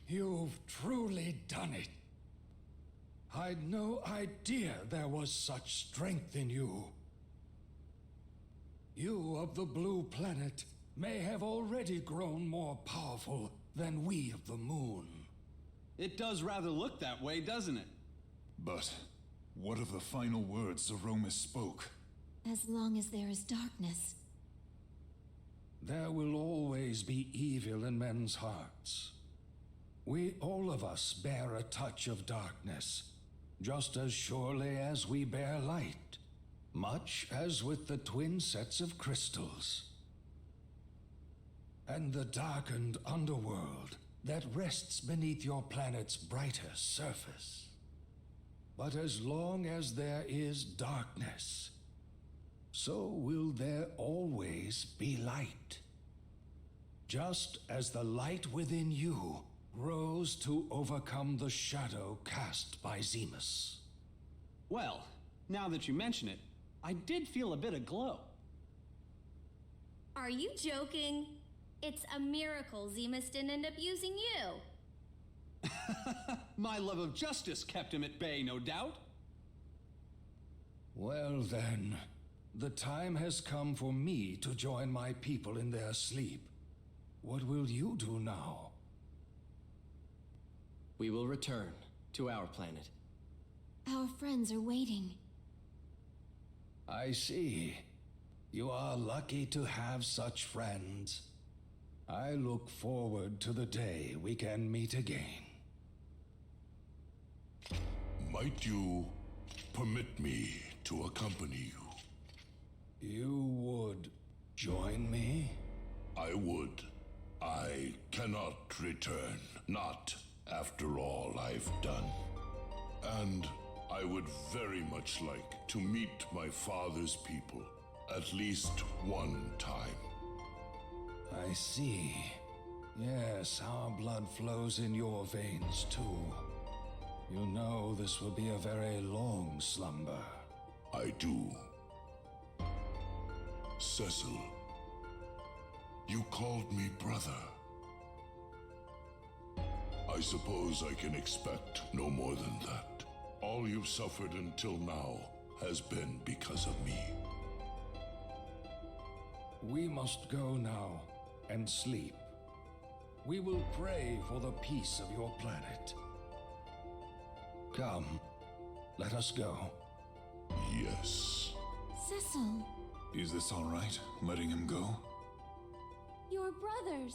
You've truly done it. I'd no idea there was such strength in you. You of the blue planet may have already grown more powerful than we of the moon. It does rather look that way, doesn't it? But what of the final words Zeromus spoke? As long as there is darkness. There will always be evil in men's hearts. We all of us bear a touch of darkness, just as surely as we bear light, much as with the twin sets of crystals. And the darkened underworld that rests beneath your planet's brighter surface. But as long as there is darkness, so will there always be light. Just as the light within you rose to overcome the shadow cast by Zeromus. Well, now that you mention it, I did feel a bit of glow. Are you joking? It's a miracle Zeromus didn't end up using you. My love of justice kept him at bay, no doubt. Well then, the time has come for me to join my people in their sleep. What will you do now? We will return to our planet. Our friends are waiting. I see. You are lucky to have such friends. I look forward to the day we can meet again. Might you permit me to accompany you? You would join me? I would. I cannot return, not after all I've done. And I would very much like to meet my father's people at least one time. I see. Yes, our blood flows in your veins too. You know this will be a very long slumber. I do. Cecil, you called me brother. I suppose I can expect no more than that. All you've suffered until now has been because of me. We must go now and sleep. We will pray for the peace of your planet. Come, let us go. Yes. Cecil, Is this all right, letting him go? your brothers.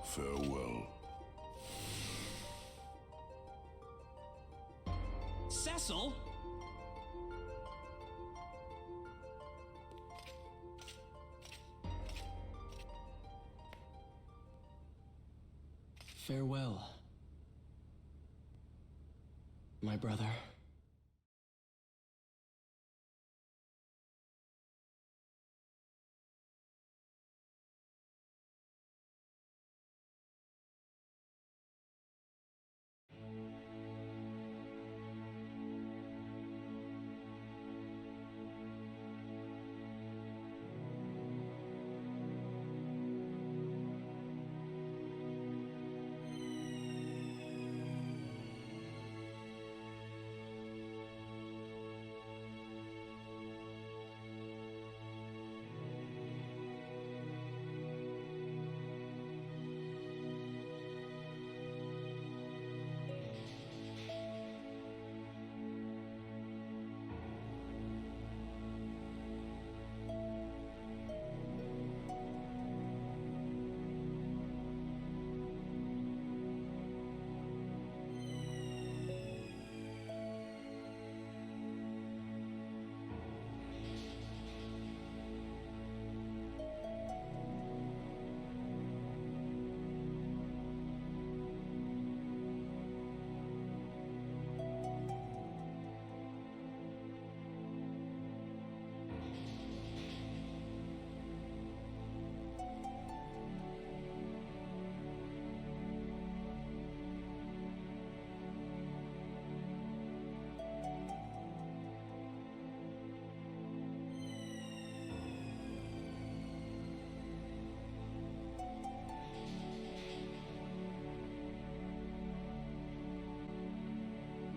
Farewell. Cecil? Farewell, my brother.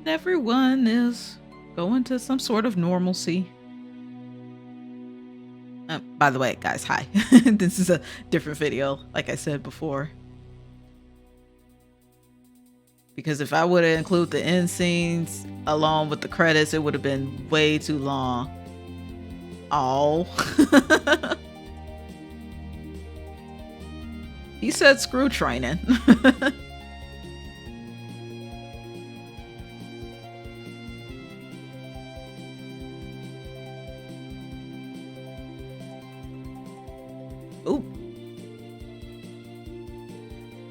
Everyone is going to some sort of normalcy. By the way, guys, hi. This is a different video, like I said before. Because if I would have included the end scenes along with the credits, it would have been way too long. Oh. He said screw training. Ooh.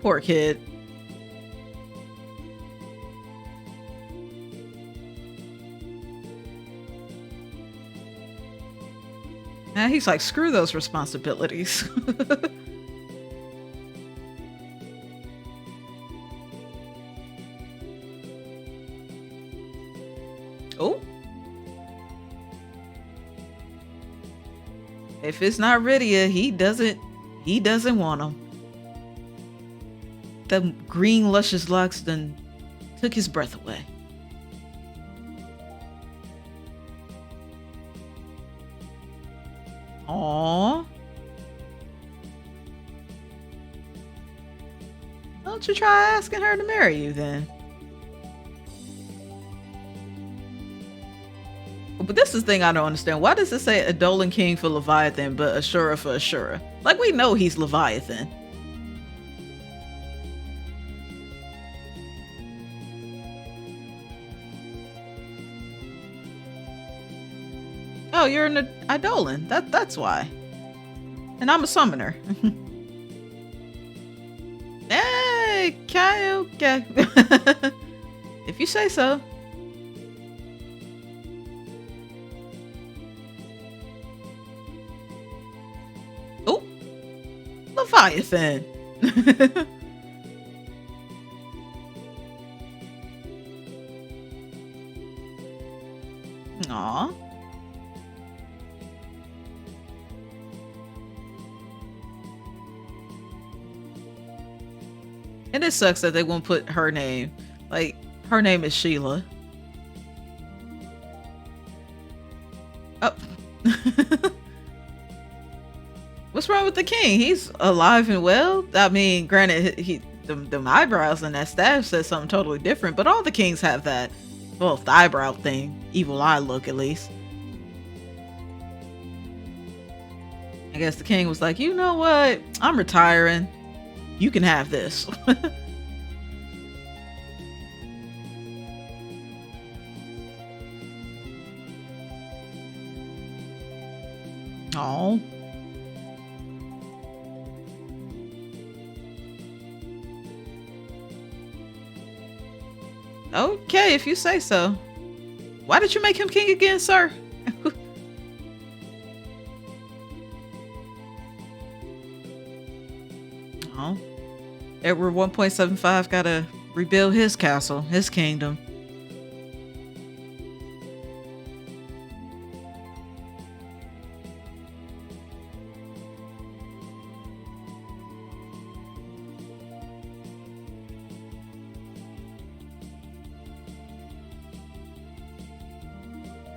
Poor kid. Now he's like, screw those responsibilities. Oh. If it's not Rydia, he doesn't want them. The green luscious locks done took his breath away. Aww. Why don't you try asking her to marry you then? But this is the thing I don't understand. Why does it say Adolan King for Leviathan, but Ashura for Ashura? Like, we know he's Leviathan. Oh, you're an Eidolon. That's why. And I'm a summoner. Hey, okay. If you say so. Oh, Leviathan. Aw. And it sucks that they won't put her name. Like, her name is Sheila. Oh. What's wrong with the king? He's alive and well. I mean, granted, the eyebrows and that staff says something totally different, but all the kings have that. Well, the eyebrow thing. Evil eye look, at least. I guess the king was like, you know what? I'm retiring. You can have this. Oh. Okay, if you say so. Why did you make him king again, sir? Oh. Edward 1.75 gotta rebuild his castle, his kingdom.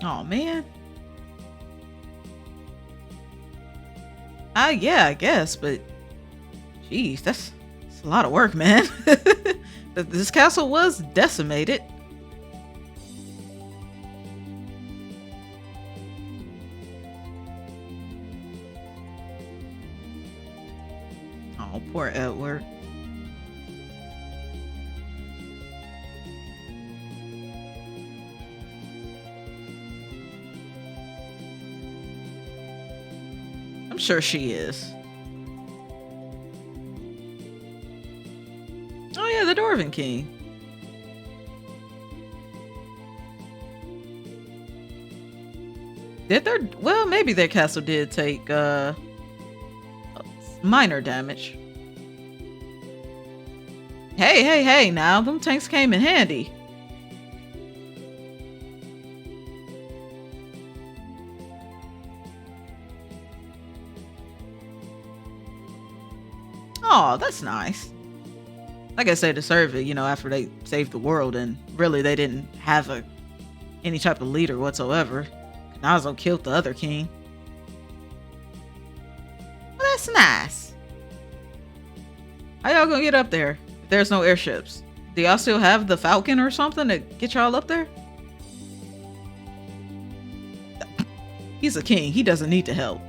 Oh man. Yeah, I guess, but jeez, that's a lot of work, man. This castle was decimated. Oh, poor Edward. I'm sure she is. Oh yeah, the Dwarven King. Did their, well, maybe their castle did take minor damage. Hey, now them tanks came in handy. Oh, that's nice. I guess they deserve it, after they saved the world, and really they didn't have any type of leader whatsoever. Nazo killed the other king. Well, that's nice. How y'all gonna get up there if there's no airships? Do y'all still have the Falcon or something to get y'all up there? He's a king. He doesn't need to help.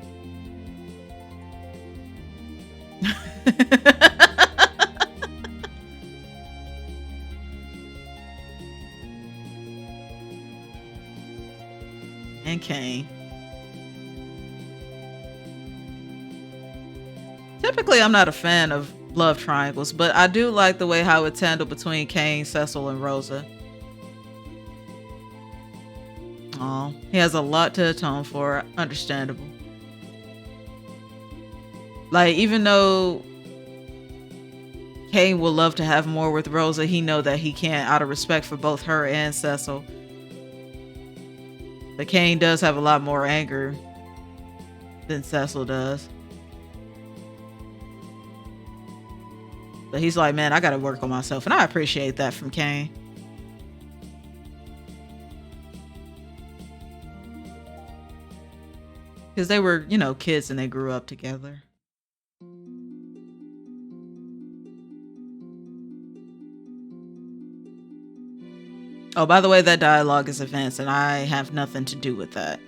And Kane. Typically, I'm not a fan of love triangles, but I do like the way how it's handled between Kane, Cecil, and Rosa. Oh, he has a lot to atone for. Understandable. Like, even though Kane would love to have more with Rosa, he know that he can't out of respect for both her and Cecil. But Kane does have a lot more anger than Cecil does. But he's like, man, I gotta work on myself. And I appreciate that from Kane. Because they were, kids and they grew up together. Oh, by the way, that dialogue is advanced and I have nothing to do with that.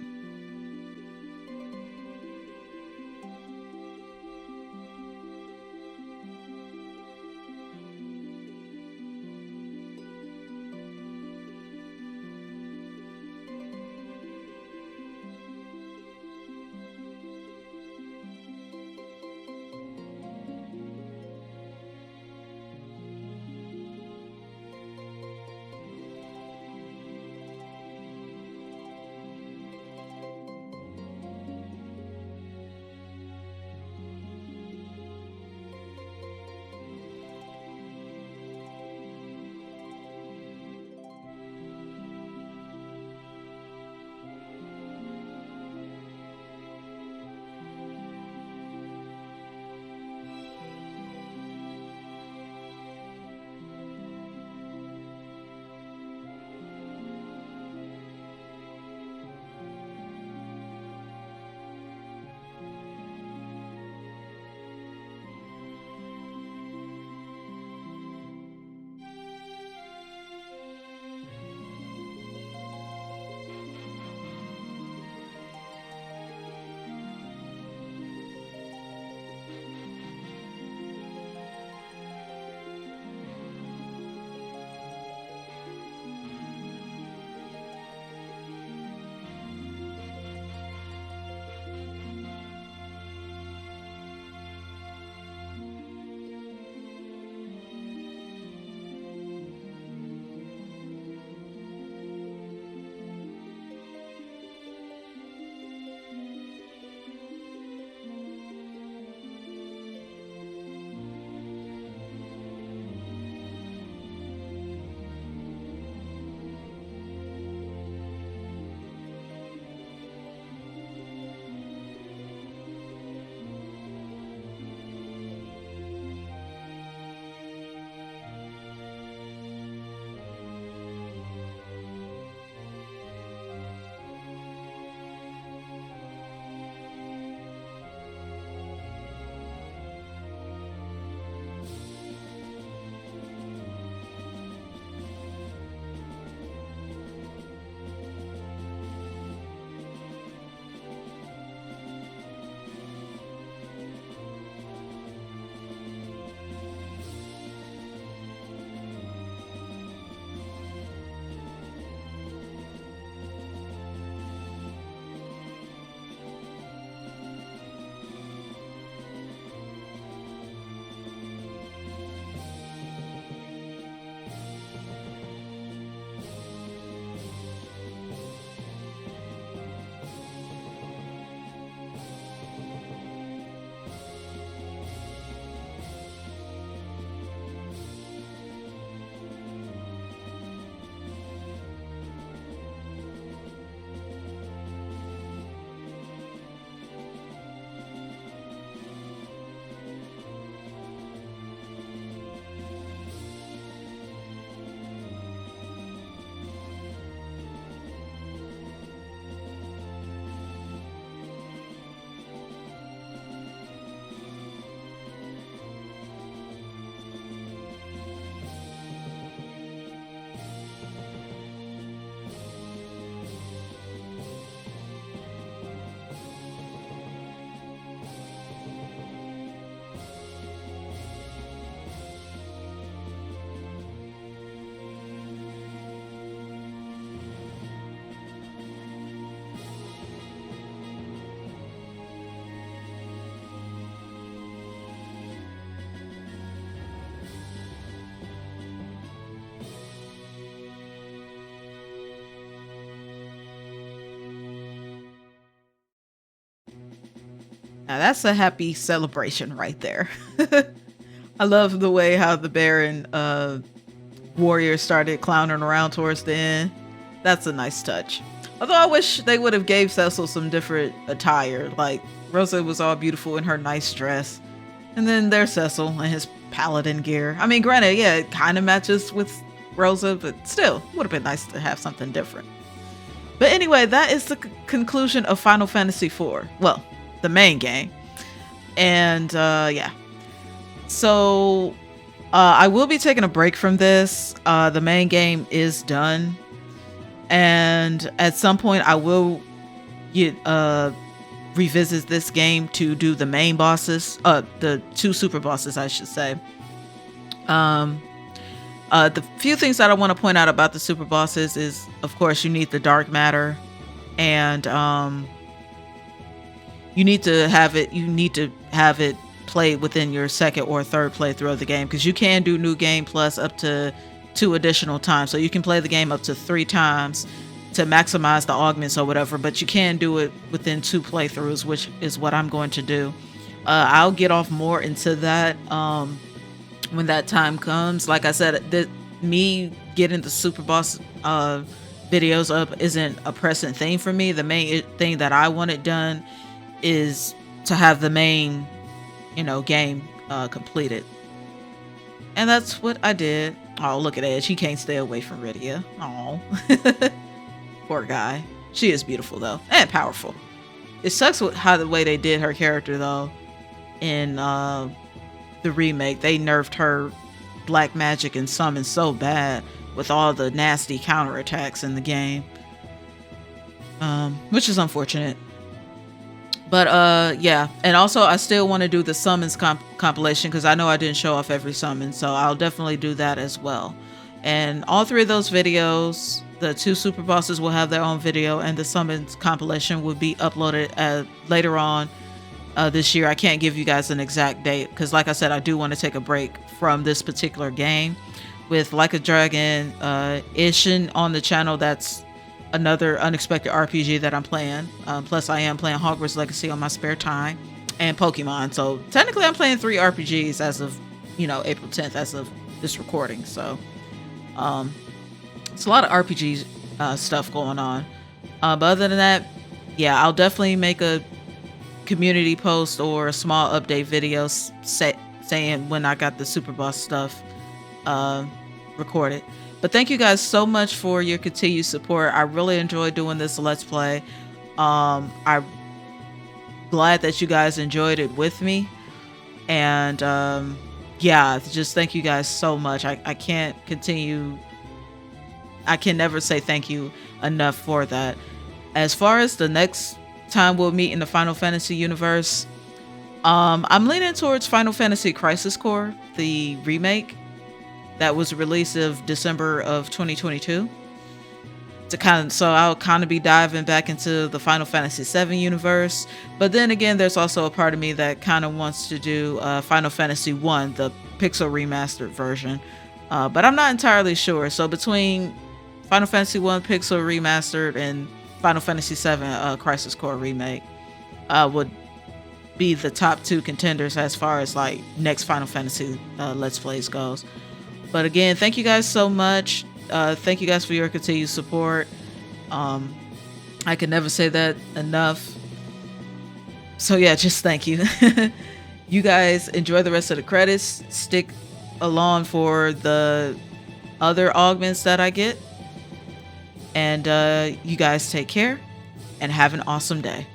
Now that's a happy celebration right there. I love the way how the Baron warriors started clowning around towards the end. That's a nice touch. Although I wish they would have gave Cecil some different attire. Like Rosa was all beautiful in her nice dress. And then there's Cecil in his paladin gear. I mean, granted, yeah, it kind of matches with Rosa, but still, would have been nice to have something different. But anyway, that is the conclusion of Final Fantasy IV. Well, the main game. And yeah. So I will be taking a break from this. The main game is done. And at some point I will revisit this game to do the main bosses, the 2 super bosses, I should say. The few things that I want to point out about the super bosses is, of course, you need the dark matter, and you need to have it played within your second or third playthrough of the game, because you can do New Game Plus up to 2 additional times. So you can play the game up to 3 times to maximize the augments or whatever, but you can do it within 2 playthroughs, which is what I'm going to do. I'll get off more into that when that time comes. Like I said, me getting the super boss videos up isn't a pressing thing for me. The main thing that I wanted done is to have the main, game completed. And that's what I did. Oh, look at Edge. He can't stay away from Rydia. Oh. Poor guy. She is beautiful though, and powerful. It sucks with how the way they did her character though. In the remake, they nerfed her black magic and summon so bad with all the nasty counterattacks in the game, which is unfortunate. But yeah, and also I still want to do the summons compilation, because I know I didn't show off every summon, so I'll definitely do that as well. And all 3 of those videos, the 2 super bosses will have their own video, and the summons compilation will be uploaded later on this year. I can't give you guys an exact date, because like I said, I do want to take a break from this particular game. With Like a Dragon Ishin on the channel, that's another unexpected RPG that I'm playing. Plus I am playing Hogwarts Legacy on my spare time, and Pokemon. So technically I'm playing 3 RPGs as of, April 10th, as of this recording. So it's a lot of RPG stuff going on. But other than that, yeah, I'll definitely make a community post or a small update video saying when I got the super boss stuff recorded. But thank you guys so much for your continued support. I really enjoy doing this Let's Play. I'm glad that you guys enjoyed it with me. And yeah, just thank you guys so much. I can't continue. I can never say thank you enough for that. As far as the next time we'll meet in the Final Fantasy universe, I'm leaning towards Final Fantasy Crisis Core, the remake that was released of December of 2022. So I'll kind of be diving back into the Final Fantasy VII universe. But then again, there's also a part of me that kind of wants to do Final Fantasy I, the pixel remastered version. But I'm not entirely sure. So between Final Fantasy I pixel remastered and Final Fantasy VII Crisis Core remake would be the top 2 contenders as far as like next Final Fantasy Let's Plays goes. But again, thank you guys so much. Thank you guys for your continued support. I can never say that enough. So yeah, just thank you. You guys enjoy the rest of the credits. Stick along for the other augments that I get. And you guys take care and have an awesome day.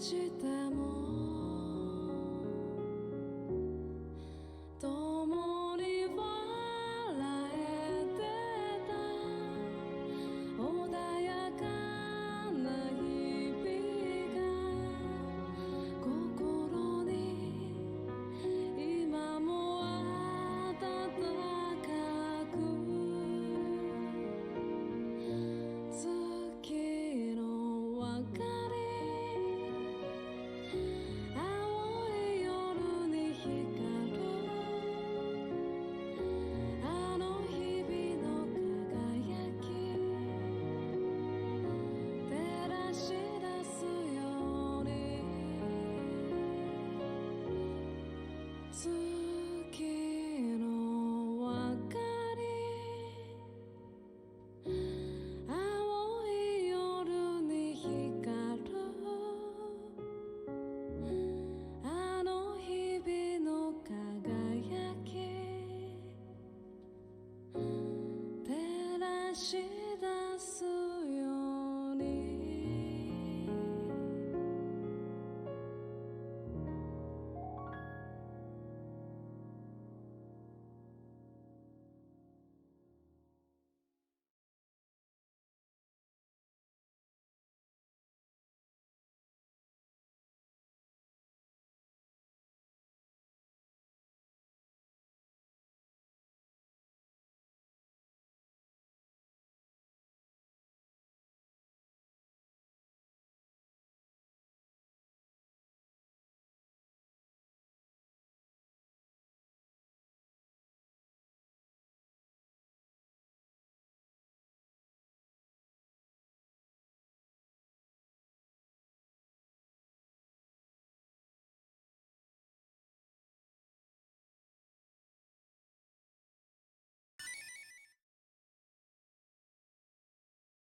知